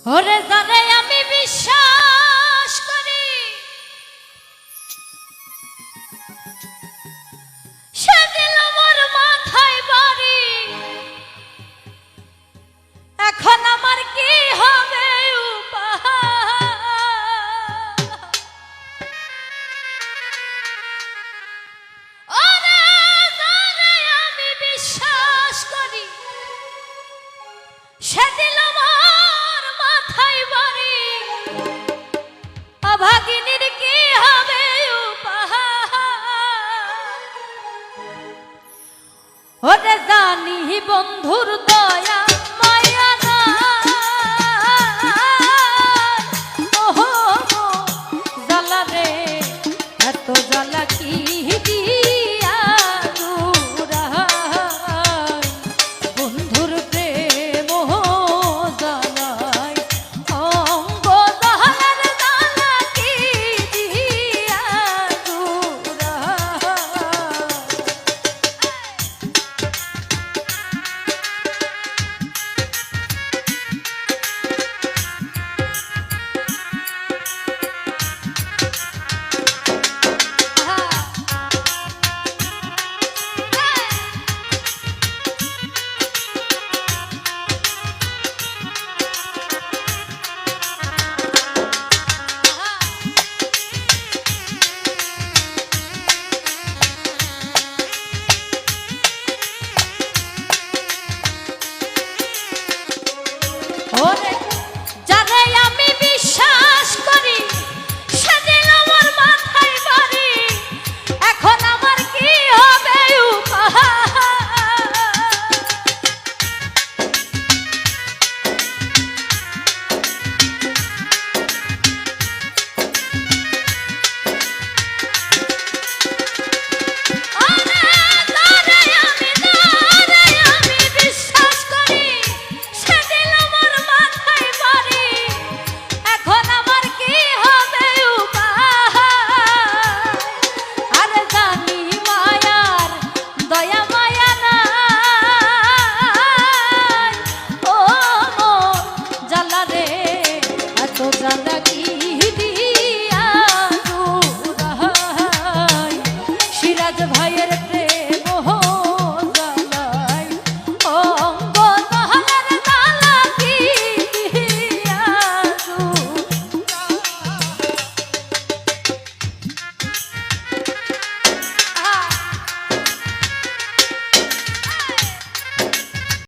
ওরে জানে আমি বিশ্বাস করি সে দিল মোর মাথায় বাড়ি। এখন আমার কি হবে উপায়? ওরে জানে আমি বিশ্বাস করি সে দিল মোর মাথায় বাড়ি। অভাগিনীর কি হবে উপায়? ওরে জানি বন্ধুর